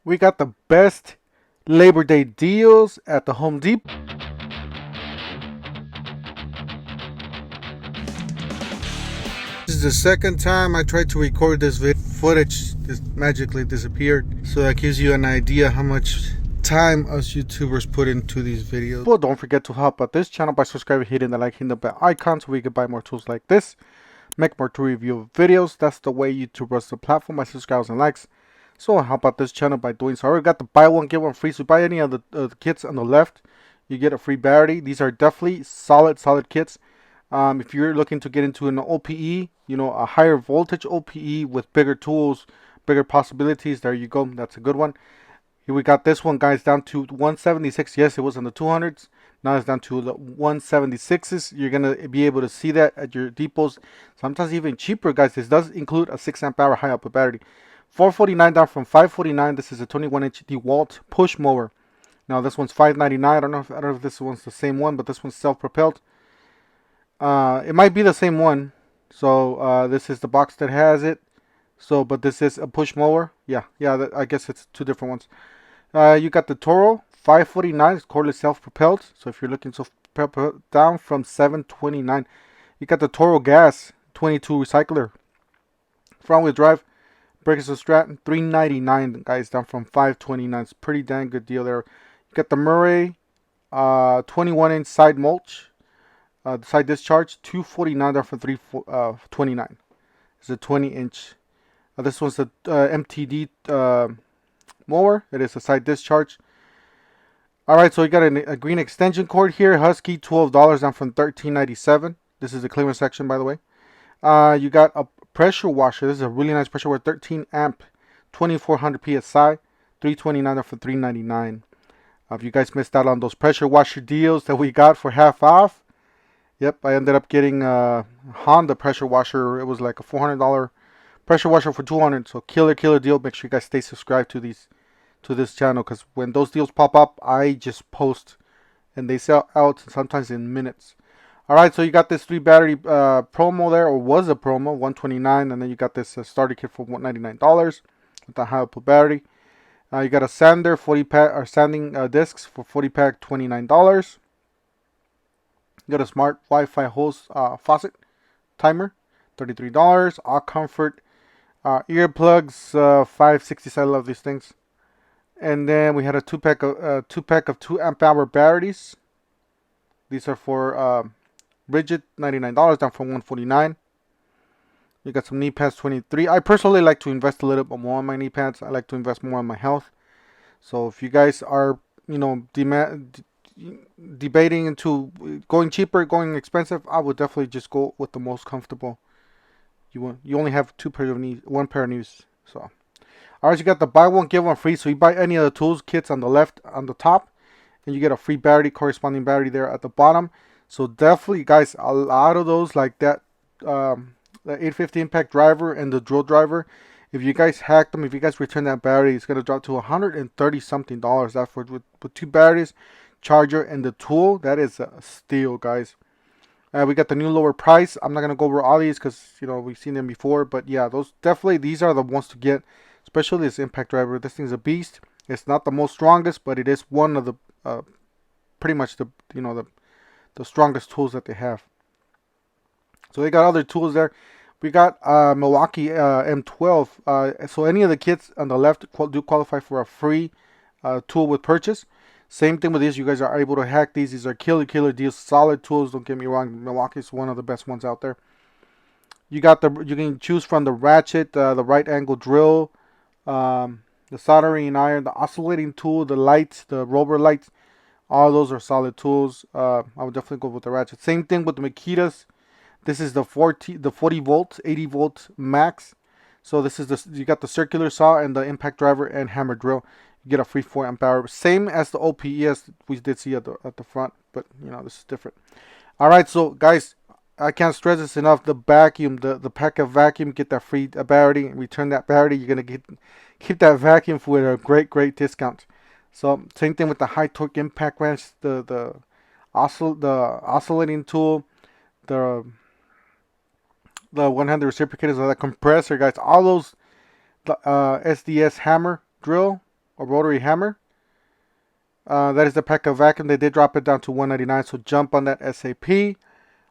We got the best Labor Day deals at the Home Depot. This is the second time I tried to record this footage. This magically disappeared. So that gives you an idea how much time us YouTubers put into these videos. Well, don't forget to help out this channel by subscribing, hitting the like, hitting the bell icon so we can buy more tools like this. Make more to review videos. That's the way YouTube runs the platform, by subscribes and likes. So help out this channel by doing so. I already got the buy one get one free. So buy any of the kits on the left, you get a free battery. These are definitely solid kits. If you're looking to get into an OPE, a higher voltage OPE with bigger tools, bigger possibilities, there you go. That's a good one. Here we got this one, guys, down to 176. Yes, it was in the 200s. Now it's down to the 176s. You're going to be able to see that at your depots. Sometimes even cheaper, guys. This does include a 6 amp hour high output battery. 449 down from 549. This is a 21-inch DeWalt push mower. Now this one's 599. I don't know if this one's the same one, but this one's self-propelled. It might be the same one. So this is the box that has it. So, but this is a push mower. Yeah, I guess it's two different ones. You got the Toro 549. It's cordless self-propelled. So if you're looking to down from 729, you got the Toro Gas 22 recycler, front wheel drive, brakes and strap, 399, guys, down from 529. It's a pretty dang good deal there. You got the Murray 21-inch side mulch, side discharge, 249 down from 329. It's a 20-inch. This one's the MTD mower. It is a side discharge. Alright, so you got a green extension cord here. Husky, $12 down from $13.97. This is the clearance section, by the way. You got a pressure washer. This is a really nice pressure washer. 13 amp, 2400 PSI, $329 down from $399. If you guys missed out on those pressure washer deals that we got for half off, yep, I ended up getting a Honda pressure washer. It was like a $400 pressure washer for $200. So killer deal. Make sure you guys stay subscribed to this channel, because when those deals pop up, I just post and they sell out sometimes in minutes. Alright, so you got this 3 battery promo there, or was a promo, $129, and then you got this starter kit for $199 with the high output battery. You got a sander 40 pack, or sanding discs for 40 pack, $29. You got a smart Wi-Fi hose faucet timer, $33. All comfort earplugs, $5.60. I love these things. And then we had a two pack of 2 amp hour batteries. These are for rigid, $99 down from $149. You got some knee pads, $23. I personally like to invest a little bit more on my knee pads. I like to invest more on my health. So if you guys are, debating into going cheaper, going expensive, I would definitely just go with the most comfortable. You only have one pair of knees. So, alright, you got the buy one get one free. So you buy any of the tools kits on the left, on the top, and you get a free battery, corresponding battery there at the bottom. So definitely, guys, a lot of those, like that, the 850 impact driver and the drill driver, if you guys hack them, if you guys return that battery, it's going to drop to $130 something. That's for with 2 batteries, charger, and the tool. That is a steal, guys. We got the new lower price. I'm not going to go over all these because, we've seen them before. But yeah, these are the ones to get, especially this impact driver. This thing's a beast. It's not the most strongest, but it is one of the, pretty much the strongest tools that they have. So they got other tools there. We got Milwaukee M12. So any of the kits on the left do qualify for a free tool with purchase. Same thing with these. You guys are able to hack these. These are killer deals. Solid tools. Don't get me wrong. Milwaukee is one of the best ones out there. You can choose from the ratchet, the right angle drill, the soldering iron, the oscillating tool, the lights, the rover lights. All those are solid tools. I would definitely go with the ratchet. Same thing with the Makitas. This is the 40 volts, 80 volts max. So this is you got the circular saw and the impact driver and hammer drill. You get a free 4 amp hour, same as the OPES we did see at the front, but this is different. All right, so guys, I can't stress this enough. The vacuum, the pack of vacuum, get that free battery. Return that battery. You're gonna keep that vacuum with a great discount. So same thing with the high torque impact wrench, the oscillating tool, the one-handed reciprocators, or the compressor, guys. All those, the SDS hammer drill, or rotary hammer. That is the pack of vacuum. They did drop it down to $199, so jump on that SAP.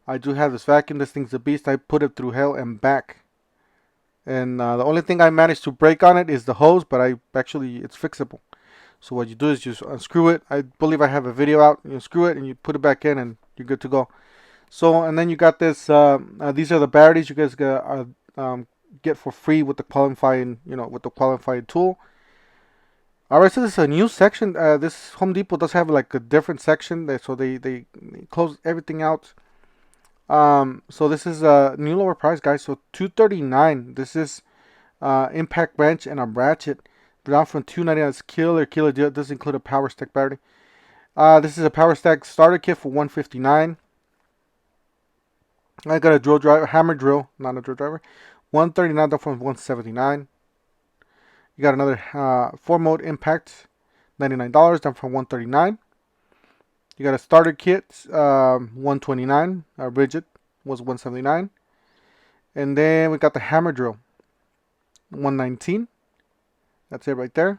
I do have this vacuum. This thing's a beast. I put it through hell and back. And the only thing I managed to break on it is the hose, but it's fixable. So what you do is just unscrew it. I believe I have a video out. You screw it and you put it back in and you're good to go. So, and then you got this, these are the batteries you guys get for free with the qualifying, with the qualifying tool. Alright, so this is a new section. This Home Depot does have like a different section, so they close everything out. So this is a new lower price, guys. So $239. This is impact wrench and a ratchet. Down from $299. It's killer deal. It does include a power stack battery. This is a power stack starter kit for $159. I got a drill driver, hammer drill, not a drill driver. $139 down from $179. You got another 4-mode impact, $99 down from $139. You got a starter kit, $129. Rigid was $179. And then we got the hammer drill, $119. That's it right there.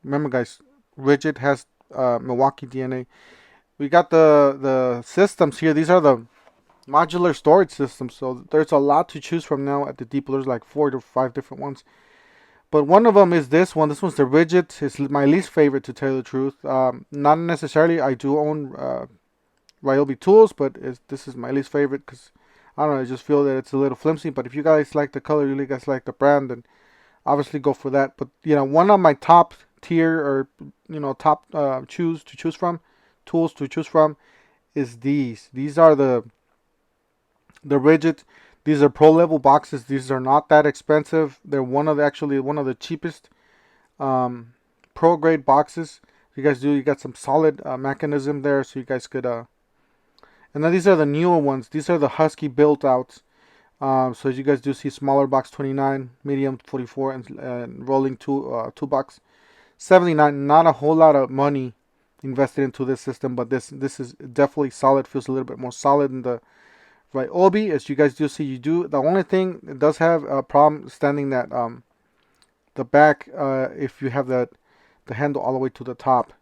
Remember, guys, rigid has Milwaukee DNA. We got the systems here. These are the modular storage systems. So there's a lot to choose from now at the Depot. There's like 4 to 5 different ones. But one of them is this one. This one's the rigid. It's my least favorite, to tell you the truth. Not necessarily. I do own Ryobi tools, but this is my least favorite because I don't know. I just feel that it's a little flimsy. But if you guys like the color, you guys like the brand, then obviously go for that. But one of my top tier or top tools to choose from is these. These are the rigid. These are pro level boxes. These are not that expensive. They're one of the cheapest pro grade boxes. You got some solid mechanism there, so you guys could. And then these are the newer ones. These are the Husky built outs. So as you guys do see, smaller box 29, medium 44, and rolling two box 79. Not a whole lot of money invested into this system, but this is definitely solid. Feels a little bit more solid than the Ryobi. As you guys do see, the only thing, it does have a problem standing that the back if you have the handle all the way to the top.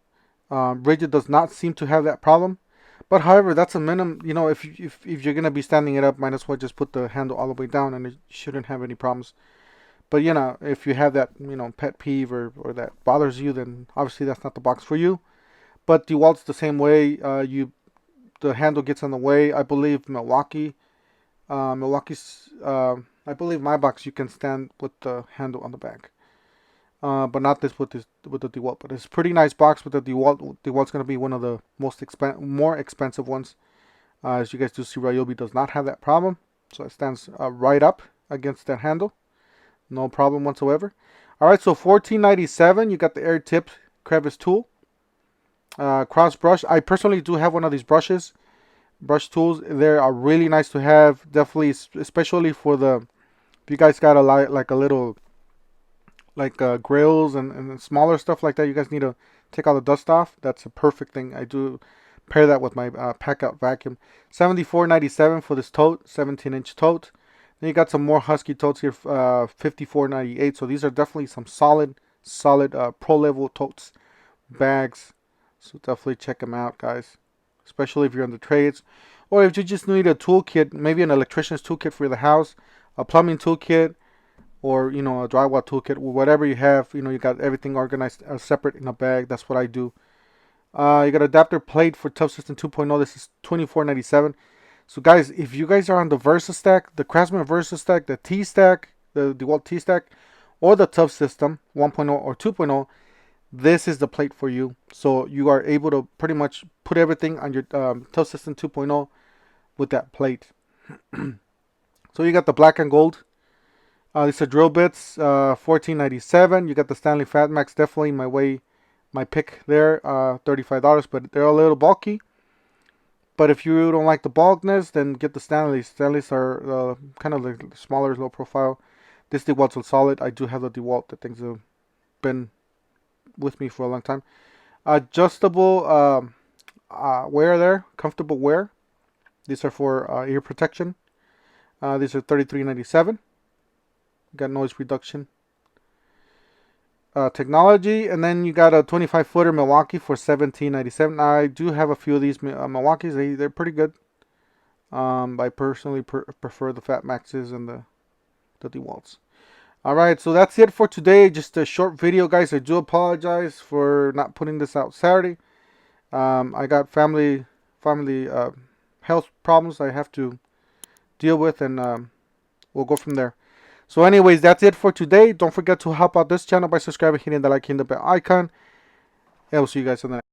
Rigid does not seem to have that problem. But however, that's a minimum. If you're gonna be standing it up, might as well just put the handle all the way down, and it shouldn't have any problems. But if you have that pet peeve or that bothers you, then obviously that's not the box for you. But DeWalt's the same way. The handle gets in the way. I believe Milwaukee's. I believe my box you can stand with the handle on the back. But not this with the DeWalt. But it's a pretty nice box with the DeWalt. DeWalt's going to be one of the more expensive ones. As you guys do see, Ryobi does not have that problem. So it stands right up against that handle. No problem whatsoever. Alright, so $14.97. You got the air tip crevice tool. Cross brush. I personally do have one of these brush tools. They are really nice to have. Definitely, especially for if you guys got a little grills and smaller stuff like that, you guys need to take all the dust off. That's a perfect thing. I do pair that with my pack out vacuum. $74.97 for this tote, 17-inch tote. Then you got some more Husky totes here, $54.98. So these are definitely some solid pro level totes, bags. So definitely check them out, guys. Especially if you're in the trades, or if you just need a toolkit, maybe an electrician's toolkit for the house, a plumbing toolkit, or a drywall toolkit, whatever you have. You got everything organized separate in a bag. That's what I do. You got adapter plate for Tub System 2.0. This is $24.97. So guys, if you guys are on the Versa Stack, the Craftsman Versa Stack, the T Stack, the DeWalt T Stack, or the Tub System 1.0 or 2.0, this is the plate for you. So you are able to pretty much put everything on your Tub System 2.0 with that plate. So you got the black and gold. These are drill bits, $14.97. You got the Stanley Fat Max, definitely my pick there, $35, but they're a little bulky. But if you don't like the bulkiness, then get the Stanleys. Stanleys are kind of like smaller, low profile. This DeWalt's solid. I do have the DeWalt. The things have been with me for a long time. Adjustable wear there, comfortable wear. These are for ear protection. These are $33.97. Got noise reduction. technology, and then you got a 25 footer Milwaukee for $17.97. I do have a few of these Milwaukees. They're pretty good. I personally prefer the Fat Maxes and the DeWalts. Alright, so that's it for today. Just a short video, guys. I do apologize for not putting this out Saturday. I got family health problems I have to deal with, and we'll go from there. So anyways, that's it for today. Don't forget to help out this channel by subscribing, hitting the like, hitting the bell icon. And we'll see you guys on the next.